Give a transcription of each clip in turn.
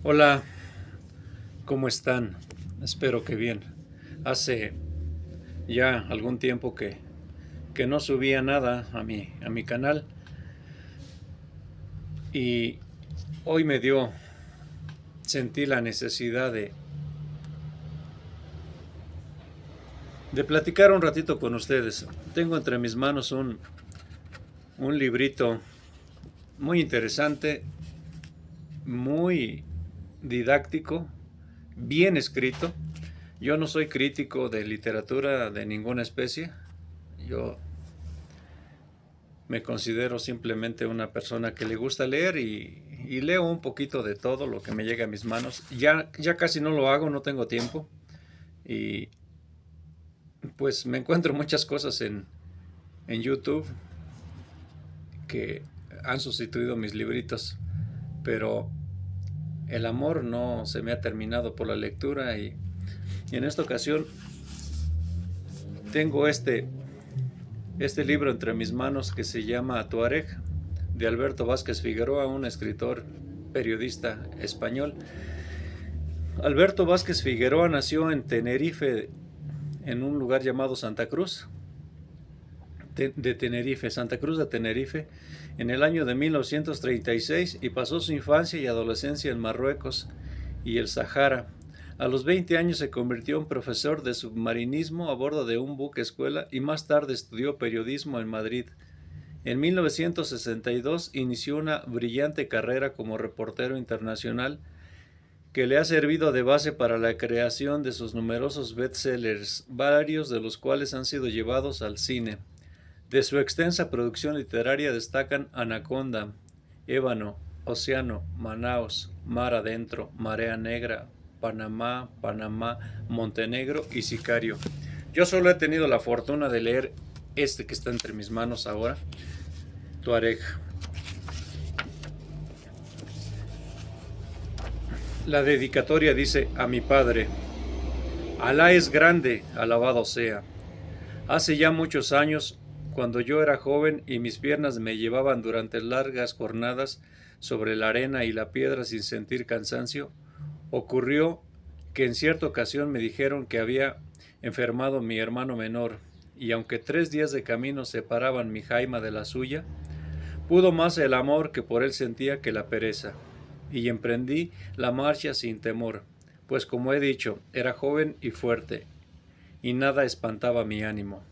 Hola, ¿cómo están? Espero que bien. Hace ya algún tiempo que no subía nada a mi canal y hoy sentí la necesidad de platicar un ratito con ustedes. Tengo entre mis manos un librito muy interesante, muy didáctico, bien escrito. Yo no soy crítico de literatura de ninguna especie. Yo me considero simplemente una persona que le gusta leer y leo un poquito de todo lo que me llega a mis manos. Ya casi no lo hago, no tengo tiempo. Y pues me encuentro muchas cosas en YouTube que han sustituido mis libritos. Pero el amor no se me ha terminado por la lectura y en esta ocasión tengo este libro entre mis manos que se llama Tuareg, de Alberto Vázquez Figueroa, un escritor periodista español. Alberto Vázquez Figueroa nació en Tenerife, en un lugar llamado Santa Cruz de Tenerife, Santa Cruz de Tenerife, en el año de 1936 y pasó su infancia y adolescencia en Marruecos y el Sahara. A los 20 años se convirtió en profesor de submarinismo a bordo de un buque escuela y más tarde estudió periodismo en Madrid. En 1962 inició una brillante carrera como reportero internacional que le ha servido de base para la creación de sus numerosos bestsellers, varios de los cuales han sido llevados al cine. De su extensa producción literaria destacan Anaconda, Ébano, Océano, Manaos, Mar Adentro, Marea Negra, Panamá, Montenegro y Sicario. Yo solo he tenido la fortuna de leer este que está entre mis manos ahora, Tuareg. La dedicatoria dice: a mi padre. Alá es grande, alabado sea. Hace ya muchos años, cuando yo era joven y mis piernas me llevaban durante largas jornadas sobre la arena y la piedra sin sentir cansancio, ocurrió que en cierta ocasión me dijeron que había enfermado mi hermano menor, y aunque 3 días de camino separaban mi jaima de la suya, pudo más el amor que por él sentía que la pereza, y emprendí la marcha sin temor, pues como he dicho, era joven y fuerte, y nada espantaba mi ánimo.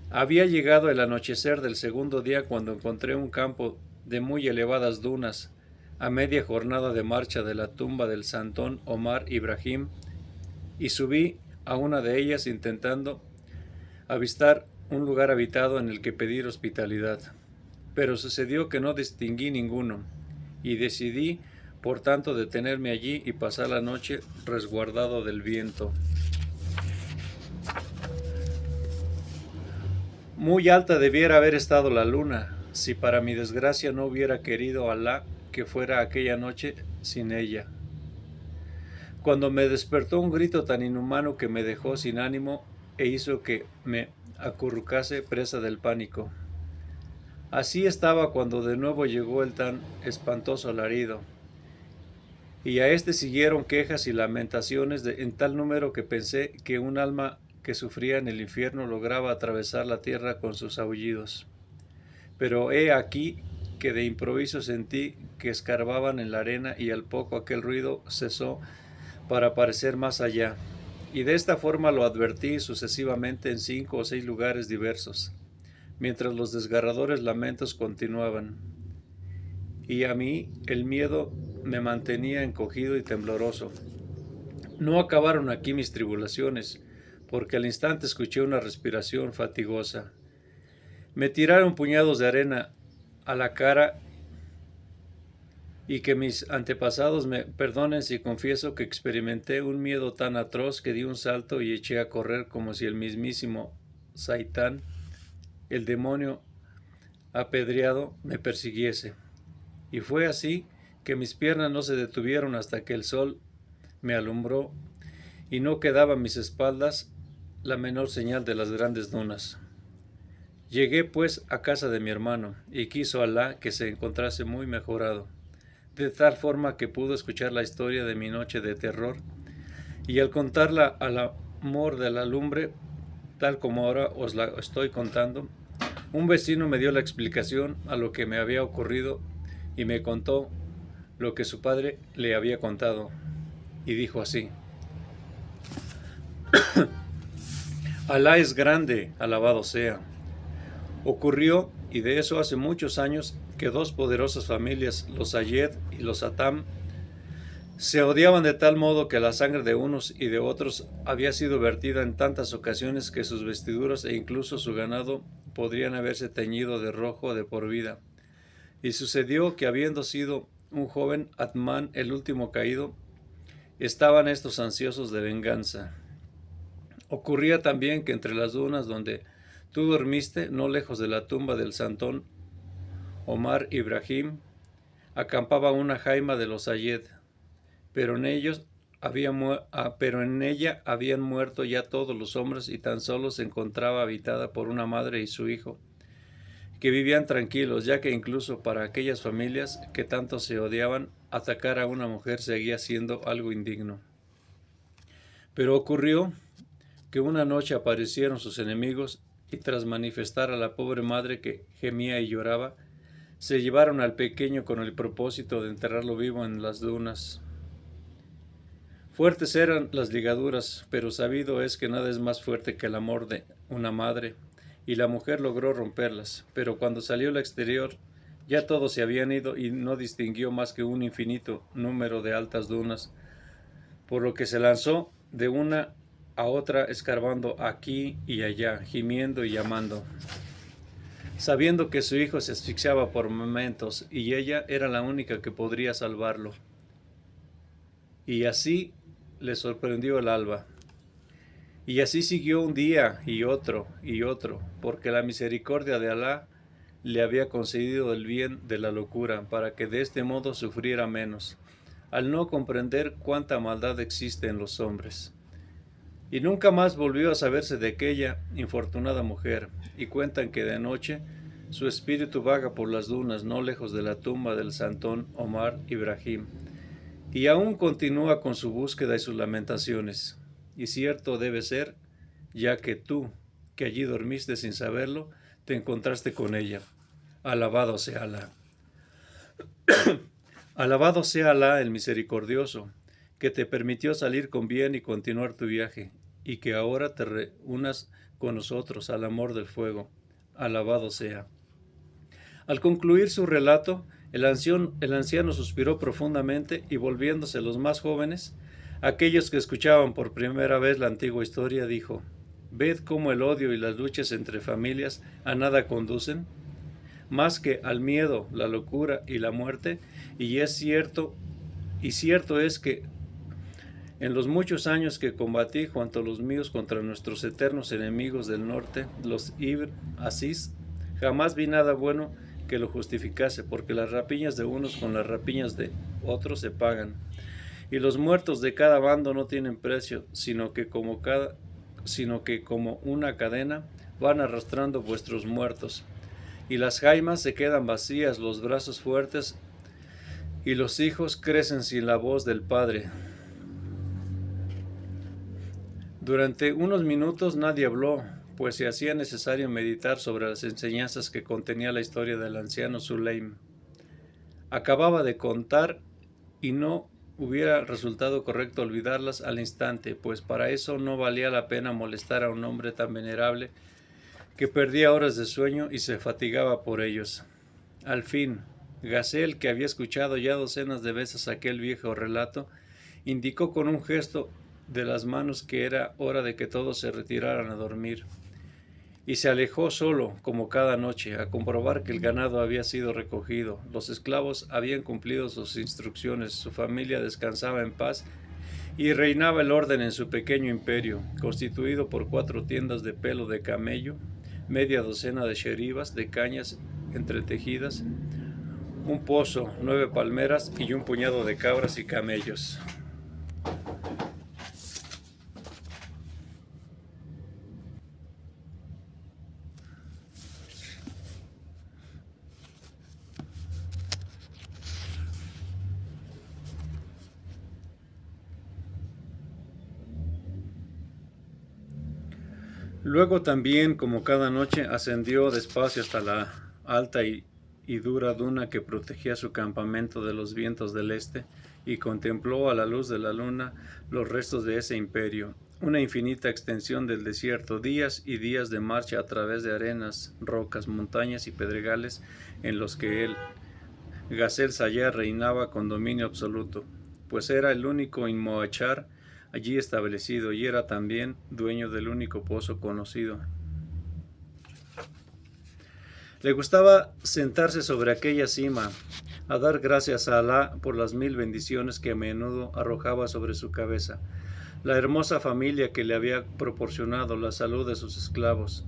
Había llegado el anochecer del segundo día cuando encontré un campo de muy elevadas dunas, a media jornada de marcha de la tumba del santón Omar Ibrahim, y subí a una de ellas intentando avistar un lugar habitado en el que pedir hospitalidad. Pero sucedió que no distinguí ninguno, y decidí, por tanto, detenerme allí y pasar la noche resguardado del viento. Muy alta debiera haber estado la luna, si para mi desgracia no hubiera querido Alá que fuera aquella noche sin ella. Cuando me despertó un grito tan inhumano que me dejó sin ánimo e hizo que me acurrucase presa del pánico. Así estaba cuando de nuevo llegó el tan espantoso alarido, y a este siguieron quejas y lamentaciones en tal número que pensé que un alma que sufría en el infierno lograba atravesar la tierra con sus aullidos. Pero he aquí que de improviso sentí que escarbaban en la arena y al poco aquel ruido cesó para aparecer más allá, y de esta forma lo advertí sucesivamente en 5 o 6 lugares diversos, mientras los desgarradores lamentos continuaban, y a mí el miedo me mantenía encogido y tembloroso. No acabaron aquí mis tribulaciones, porque al instante escuché una respiración fatigosa. Me tiraron puñados de arena a la cara, y que mis antepasados me perdonen si confieso que experimenté un miedo tan atroz que di un salto y eché a correr como si el mismísimo Saitán, el demonio apedreado, me persiguiese. Y fue así que mis piernas no se detuvieron hasta que el sol me alumbró y no quedaba a mis espaldas la menor señal de las grandes dunas. Llegué pues a casa de mi hermano y quiso Alá que se encontrase muy mejorado. de tal forma que pudo escuchar la historia de mi noche de terror, y al contarla al amor de la lumbre, tal como ahora os la estoy contando, un vecino me dio la explicación a lo que me había ocurrido y me contó lo que su padre le había contado, y dijo así: Alá es grande, alabado sea. Ocurrió, y de eso hace muchos años, que dos poderosas familias, los Ayed y los Atam, se odiaban de tal modo que la sangre de unos y de otros había sido vertida en tantas ocasiones que sus vestiduras e incluso su ganado podrían haberse teñido de rojo de por vida. Y sucedió que, habiendo sido un joven Atmán el último caído, estaban estos ansiosos de venganza. Ocurría también que entre las dunas donde tú dormiste, no lejos de la tumba del santón Omar Ibrahim, acampaba una jaima de los Ayed, pero en ella habían muerto ya todos los hombres y tan solo se encontraba habitada por una madre y su hijo, que vivían tranquilos, ya que incluso para aquellas familias que tanto se odiaban, atacar a una mujer seguía siendo algo indigno. Pero ocurrió que una noche aparecieron sus enemigos y tras manifestar a la pobre madre que gemía y lloraba, se llevaron al pequeño con el propósito de enterrarlo vivo en las dunas. Fuertes eran las ligaduras, pero sabido es que nada es más fuerte que el amor de una madre, y la mujer logró romperlas, pero cuando salió al exterior ya todos se habían ido y no distinguió más que un infinito número de altas dunas, por lo que se lanzó de una a otra escarbando aquí y allá, gimiendo y llamando, sabiendo que su hijo se asfixiaba por momentos y ella era la única que podría salvarlo. Y así le sorprendió el alba. Y así siguió un día y otro, porque la misericordia de Alá le había concedido el bien de la locura, para que de este modo sufriera menos, al no comprender cuánta maldad existe en los hombres. Y nunca más volvió a saberse de aquella infortunada mujer, y cuentan que de noche su espíritu vaga por las dunas no lejos de la tumba del santón Omar Ibrahim, y aún continúa con su búsqueda y sus lamentaciones. Y cierto debe ser, ya que tú, que allí dormiste sin saberlo, te encontraste con ella. Alabado sea Alá. Alabado sea Alá el misericordioso, que te permitió salir con bien y continuar tu viaje, y que ahora te reúnas con nosotros al amor del fuego. Alabado sea. Al concluir su relato, el anciano suspiró profundamente y, volviéndose los más jóvenes, aquellos que escuchaban por primera vez la antigua historia, dijo: «Ved cómo el odio y las luchas entre familias a nada conducen, más que al miedo, la locura y la muerte, y cierto es que en los muchos años que combatí junto a los míos contra nuestros eternos enemigos del norte, los Ibn Aziz, jamás vi nada bueno que lo justificase, porque las rapiñas de unos con las rapiñas de otros se pagan, y los muertos de cada bando no tienen precio, sino que como una cadena van arrastrando vuestros muertos, y las jaimas se quedan vacías, los brazos fuertes, y los hijos crecen sin la voz del padre». Durante unos minutos nadie habló, pues se hacía necesario meditar sobre las enseñanzas que contenía la historia del anciano Sulaim. Acababa de contar y no hubiera resultado correcto olvidarlas al instante, pues para eso no valía la pena molestar a un hombre tan venerable que perdía horas de sueño y se fatigaba por ellos. Al fin, Gazel, que había escuchado ya docenas de veces aquel viejo relato, indicó con un gesto de las manos que era hora de que todos se retiraran a dormir, y se alejó solo, como cada noche, a comprobar que el ganado había sido recogido, los esclavos habían cumplido sus instrucciones, su familia descansaba en paz y reinaba el orden en su pequeño imperio, constituido por 4 tiendas de pelo de camello, media docena de sheribas de cañas entretejidas, un pozo, 9 palmeras y un puñado de cabras y camellos. Luego también, como cada noche, ascendió despacio hasta la alta y dura duna que protegía su campamento de los vientos del este, y contempló a la luz de la luna los restos de ese imperio, una infinita extensión del desierto, días y días de marcha a través de arenas, rocas, montañas y pedregales en los que él, Gazel Sayar, reinaba con dominio absoluto, pues era el único Inmoachar allí establecido y era también dueño del único pozo conocido. Le gustaba sentarse sobre aquella cima, a dar gracias a Alá por las 1000 bendiciones que a menudo arrojaba sobre su cabeza, la hermosa familia que le había proporcionado, la salud de sus esclavos,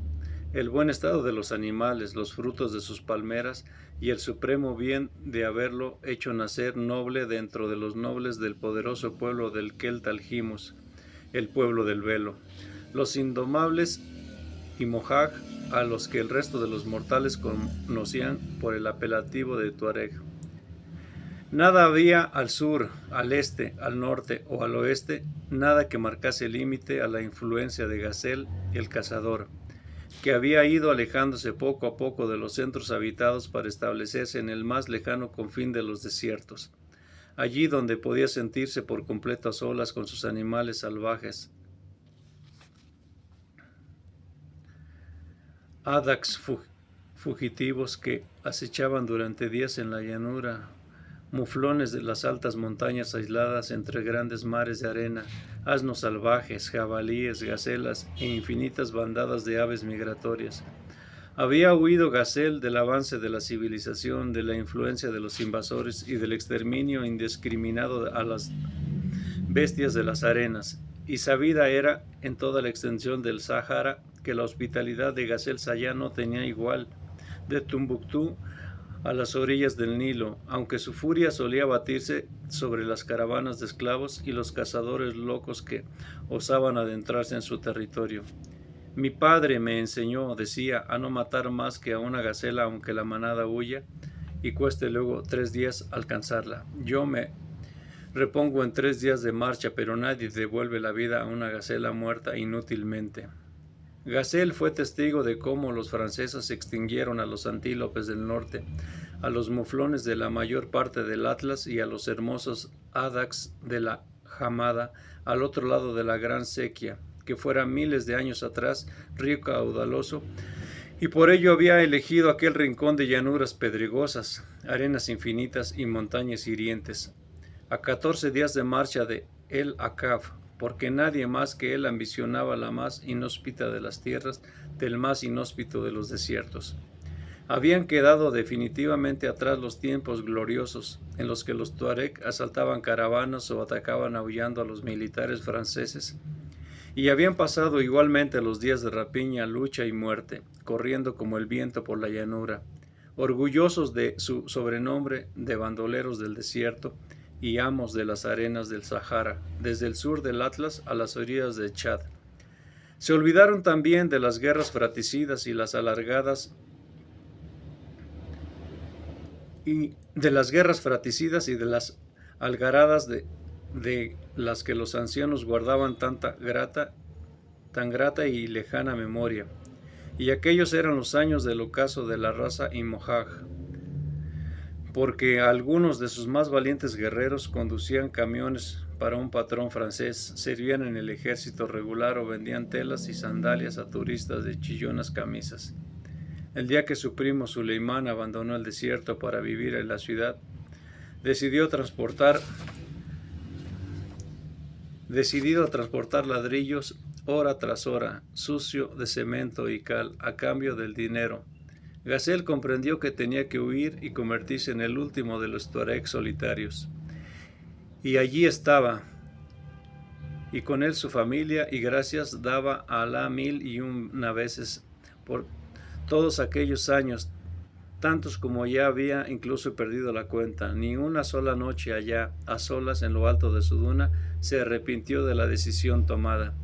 el buen estado de los animales, los frutos de sus palmeras y el supremo bien de haberlo hecho nacer noble dentro de los nobles del poderoso pueblo del Kelt Aljimus, el pueblo del velo, los indomables y Mojaj, a los que el resto de los mortales conocían por el apelativo de Tuareg. Nada había al sur, al este, al norte o al oeste, nada que marcase límite a la influencia de Gazel, el cazador, que había ido alejándose poco a poco de los centros habitados para establecerse en el más lejano confín de los desiertos, allí donde podía sentirse por completo a solas con sus animales salvajes. Adaks fugitivos que acechaban durante días en la llanura, muflones de las altas montañas aisladas entre grandes mares de arena, asnos salvajes, jabalíes, gacelas e infinitas bandadas de aves migratorias. Había huido Gazel del avance de la civilización, de la influencia de los invasores y del exterminio indiscriminado a las bestias de las arenas, y sabida era en toda la extensión del Sahara que la hospitalidad de Gazel Sayar no tenía igual, de Tombuctú a las orillas del Nilo, aunque su furia solía batirse sobre las caravanas de esclavos y los cazadores locos que osaban adentrarse en su territorio. Mi padre me enseñó, decía, a no matar más que a una gacela aunque la manada huya y cueste luego 3 días alcanzarla. Yo me repongo en 3 días de marcha, pero nadie devuelve la vida a una gacela muerta inútilmente. Gazel fue testigo de cómo los franceses extinguieron a los antílopes del norte, a los muflones de la mayor parte del Atlas y a los hermosos adaks de la Hamada al otro lado de la gran sequía, que fuera miles de años atrás río caudaloso, y por ello había elegido aquel rincón de llanuras pedregosas, arenas infinitas y montañas hirientes, a 14 días de marcha de El Akaf, porque nadie más que él ambicionaba la más inhóspita de las tierras, del más inhóspito de los desiertos. Habían quedado definitivamente atrás los tiempos gloriosos en los que los Tuareg asaltaban caravanas o atacaban aullando a los militares franceses, y habían pasado igualmente los días de rapiña, lucha y muerte, corriendo como el viento por la llanura, orgullosos de su sobrenombre de bandoleros del desierto y amos de las arenas del Sahara, desde el sur del Atlas a las orillas de Chad. Se olvidaron también de las guerras fratricidas y las alargadas y de las guerras fratricidas y de las algaradas de las que los ancianos guardaban tan grata y lejana memoria. Y aquellos eran los años del ocaso de la raza Imojaj, porque algunos de sus más valientes guerreros conducían camiones para un patrón francés, servían en el ejército regular o vendían telas y sandalias a turistas de chillonas camisas. El día que su primo Suleimán abandonó el desierto para vivir en la ciudad, decidido a transportar ladrillos hora tras hora, sucio de cemento y cal, a cambio del dinero. Gazel comprendió que tenía que huir y convertirse en el último de los Tuareg solitarios. Y allí estaba, y con él su familia, y gracias daba a Alá 1001 veces por todos aquellos años, tantos como ya había incluso perdido la cuenta. Ni una sola noche allá, a solas en lo alto de su duna, se arrepintió de la decisión tomada.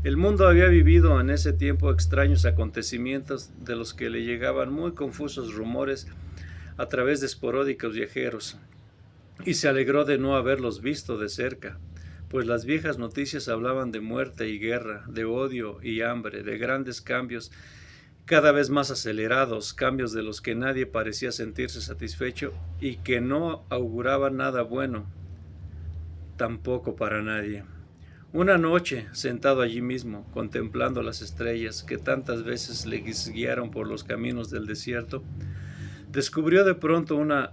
El mundo había vivido en ese tiempo extraños acontecimientos de los que le llegaban muy confusos rumores a través de esporádicos viajeros, y se alegró de no haberlos visto de cerca, pues las viejas noticias hablaban de muerte y guerra, de odio y hambre, de grandes cambios cada vez más acelerados, cambios de los que nadie parecía sentirse satisfecho y que no auguraban nada bueno, tampoco para nadie. Una noche, sentado allí mismo, contemplando las estrellas que tantas veces le guiaron por los caminos del desierto, descubrió de pronto una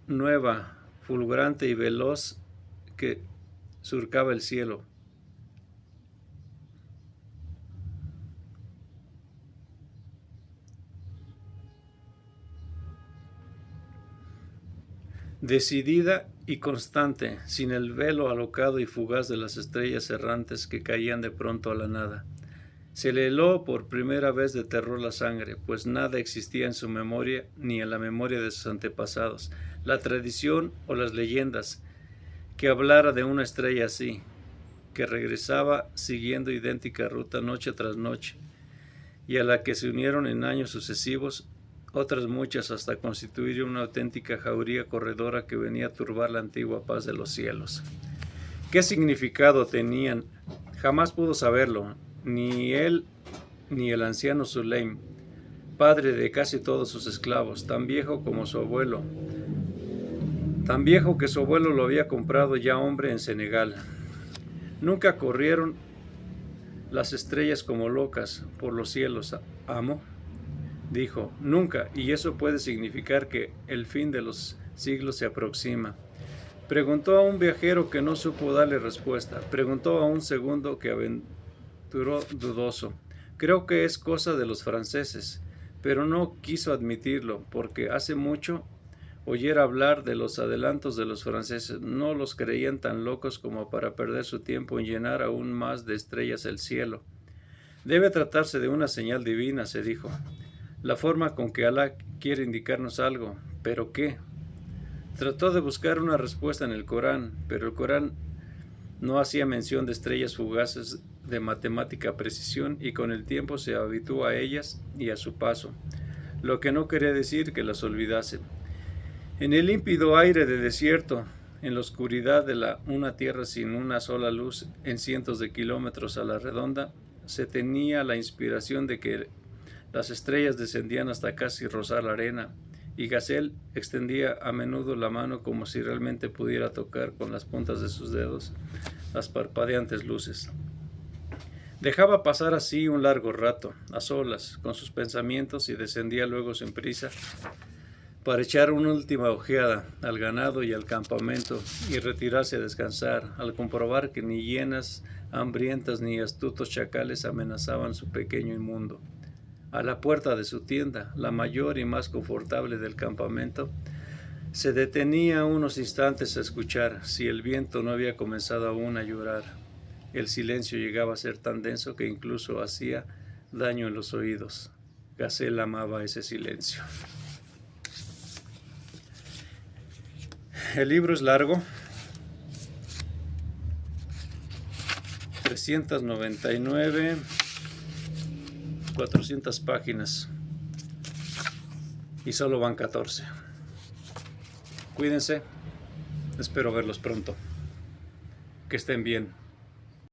nueva, fulgurante y veloz que surcaba el cielo. Decidida y constante, sin el velo alocado y fugaz de las estrellas errantes que caían de pronto a la nada. Se le heló por primera vez de terror la sangre, pues nada existía en su memoria ni en la memoria de sus antepasados, la tradición o las leyendas, que hablara de una estrella así, que regresaba siguiendo idéntica ruta noche tras noche, y a la que se unieron en años sucesivos otras muchas hasta constituir una auténtica jauría corredora que venía a turbar la antigua paz de los cielos. ¿Qué significado tenían? Jamás pudo saberlo, ni él ni el anciano Suleim, padre de casi todos sus esclavos, tan viejo como su abuelo, tan viejo que su abuelo lo había comprado ya hombre en Senegal. Nunca corrieron las estrellas como locas por los cielos, amo, dijo, nunca, y eso puede significar que el fin de los siglos se aproxima. Preguntó a un viajero que no supo darle respuesta. Preguntó a un segundo que aventuró dudoso. Creo que es cosa de los franceses, pero no quiso admitirlo, porque hace mucho oyera hablar de los adelantos de los franceses. No los creían tan locos como para perder su tiempo en llenar aún más de estrellas el cielo. Debe tratarse de una señal divina, se dijo. La forma con que Alá quiere indicarnos algo. ¿Pero qué? Trató de buscar una respuesta en el Corán, pero el Corán no hacía mención de estrellas fugaces de matemática precisión y con el tiempo se habituó a ellas y a su paso, lo que no quería decir que las olvidase. En el límpido aire de desierto, en la oscuridad de una tierra sin una sola luz en cientos de kilómetros a la redonda, se tenía la inspiración de que las estrellas descendían hasta casi rozar la arena, y Gazelle extendía a menudo la mano como si realmente pudiera tocar con las puntas de sus dedos las parpadeantes luces. Dejaba pasar así un largo rato, a solas, con sus pensamientos, y descendía luego sin prisa para echar una última ojeada al ganado y al campamento y retirarse a descansar, al comprobar que ni hienas hambrientas ni astutos chacales amenazaban su pequeño mundo. A la puerta de su tienda, la mayor y más confortable del campamento, se detenía unos instantes a escuchar si el viento no había comenzado aún a llorar. El silencio llegaba a ser tan denso que incluso hacía daño en los oídos. Gazelle amaba ese silencio. El libro es largo, 399, 400 páginas y solo van 14. Cuídense, espero verlos pronto. Que estén bien.